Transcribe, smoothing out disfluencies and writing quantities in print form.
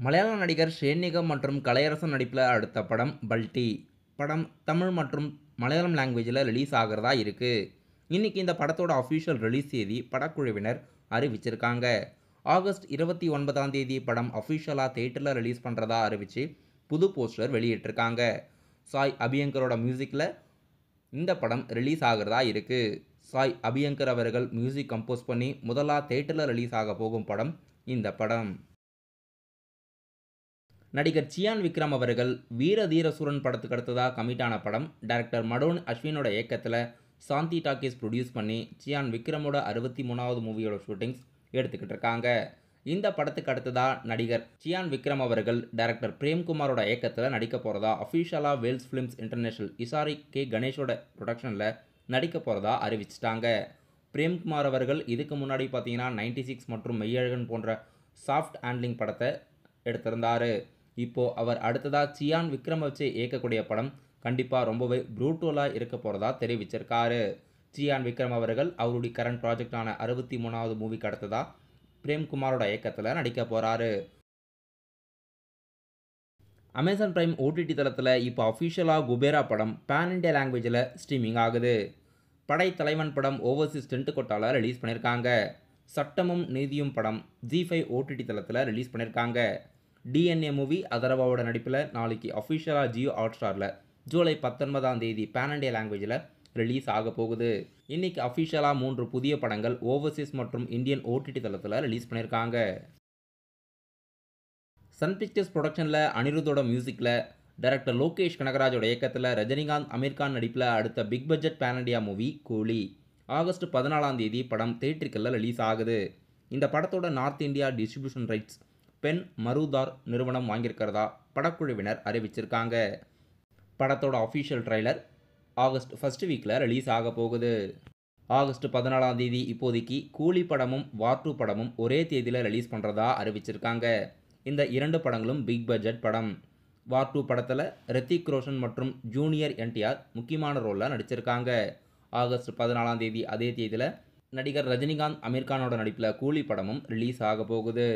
மலையாள நடிகர் ஷேன்னிகம் மற்றும் கலையரசன் நடிப்பில் அடுத்த படம் பல்டி படம் தமிழ் மற்றும் மலையாளம் லாங்குவேஜில் ரிலீஸ் ஆகிறதா இருக்குது. இன்றைக்கி இந்த படத்தோட அஃபிஷியல் ரிலீஸ் தேதி படக்குழுவினர் அறிவிச்சிருக்காங்க. ஆகஸ்ட் 29ஆம் தேதி படம் அஃபிஷியலாக தேட்டரில் ரிலீஸ் பண்ணுறதா அறிவித்து புது போஸ்டர் வெளியிட்டிருக்காங்க. சாய் அபியங்கரோட மியூசிக்கில் இந்த படம் ரிலீஸ் ஆகிறதா இருக்குது. சாய் அபியங்கர் அவர்கள் மியூசிக் கம்போஸ் பண்ணி முதலாக தேட்டரில் ரிலீஸ் ஆக போகும் படம் இந்த படம். நடிகர் சியான் விக்ரம் அவர்கள் வீர தீர சூரன் படத்துக்கு அடுத்ததாக கமிட்டான படம் டைரக்டர் மடோன் அஸ்வினோட இயக்கத்தில் சாந்தி டாக்கீஸ் ப்ரொடியூஸ் பண்ணி சியான் விக்ரமோட 63வது மூவியோட ஷூட்டிங்ஸ் எடுத்துக்கிட்டு இருக்காங்க. இந்த படத்துக்கு அடுத்ததாக நடிகர் சியான் விக்ரம் அவர்கள் டைரக்டர் பிரேம்குமாரோட இயக்கத்தில் நடிக்க போகிறதா அஃபிஷியலாக வேல்ஸ் ஃபிலிம்ஸ் இன்டர்நேஷனல் இசாரி கே கணேஷோட ப்ரொடக்ஷனில் நடிக்க போகிறதா அறிவிச்சிட்டாங்க. பிரேம்குமார் அவர்கள் இதுக்கு முன்னாடி பார்த்தீங்கன்னா 96 மற்றும் மெய்யழகன் போன்ற சாஃப்ட் ஹேண்ட்லிங் படத்தை எடுத்திருந்தார். இப்போது அவர் அடுத்ததாக சியான் விக்ரம் வச்சு இயக்கக்கூடிய படம் கண்டிப்பாக ரொம்பவே ப்ரூட்டலாக இருக்க போகிறதா தெரிவிச்சிருக்காரு. சியான் விக்ரம் அவர்கள் அவருடைய கரண்ட் ப்ராஜெக்டான 63வது மூவிக்கு அடுத்ததாக பிரேம்குமாரோட இயக்கத்தில் நடிக்க போகிறாரு. அமேசான் பிரைம் ஓடிடி தளத்தில் இப்போ அஃபிஷியலாக குபேரா படம் பேன் இண்டியா லாங்குவேஜில் ஸ்ட்ரீமிங் ஆகுது. படை தலைவன் படம் ஓவர்சீஸ் டென்ட் கொட்டால ரிலீஸ் பண்ணியிருக்காங்க. சட்டமும் நீதியும் படம் ஜி5 ஓடிடி தளத்தில் ரிலீஸ் பண்ணியிருக்காங்க. டிஎன்ஏ மூவி அதர்வாவோட நடிப்பில் நாளைக்கு அஃபிஷியலாக ஜியோ ஹாட்ஸ்டாரில் ஜூலை 19ஆம் தேதி பேன் இண்டியா லாங்குவேஜில் ரிலீஸ் ஆக போகுது. இன்றைக்கி அஃபிஷியலாக 3 புதிய படங்கள் ஓவர்சீஸ் மற்றும் இந்தியன் ஓடிடி தளத்தில் ரிலீஸ் பண்ணியிருக்காங்க. சன் பிக்சர்ஸ் ப்ரொடக்ஷனில் அனிருத்தோட மியூசிக்கில் டைரக்டர் லோகேஷ் கனகராஜோட இயக்கத்தில் ரஜினிகாந்த் அமீர்கான் நடிப்பில் அடுத்த big budget pan India movie Coolie August 14ஆம் தேதி படம் தியேட்டருக்குள்ள ரிலீஸ் ஆகுது. இந்த படத்தோட north India distribution rights Pen Marudhar நிறுவனம் வாங்கியிருக்கிறதா படக்குழுவினர் அறிவிச்சிருக்காங்க. படத்தோட அஃபிஷியல் ட்ரைலர் ஆகஸ்ட் ஃபர்ஸ்ட் வீக்கில் ரிலீஸ் ஆக போகுது. ஆகஸ்ட் 14ஆம் தேதி இப்போதைக்கு கூலி படமும் வார் 2 படமும் ஒரே தேதியில் ரிலீஸ் பண்ணுறதா அறிவிச்சிருக்காங்க. இந்த 2 படங்களும் பிக் பட்ஜெட் படம். வார் 2 படத்தில் ரித்திக் ரோஷன் மற்றும் ஜூனியர் என்டிஆர் முக்கியமான ரோலில் நடிச்சிருக்காங்க. ஆகஸ்ட் 14ஆம் தேதி அதே தேதியில் நடிகர் ரஜினிகாந்த் அமீர்கானோட நடிப்பில் கூலி படமும் ரிலீஸ் ஆக போகுது.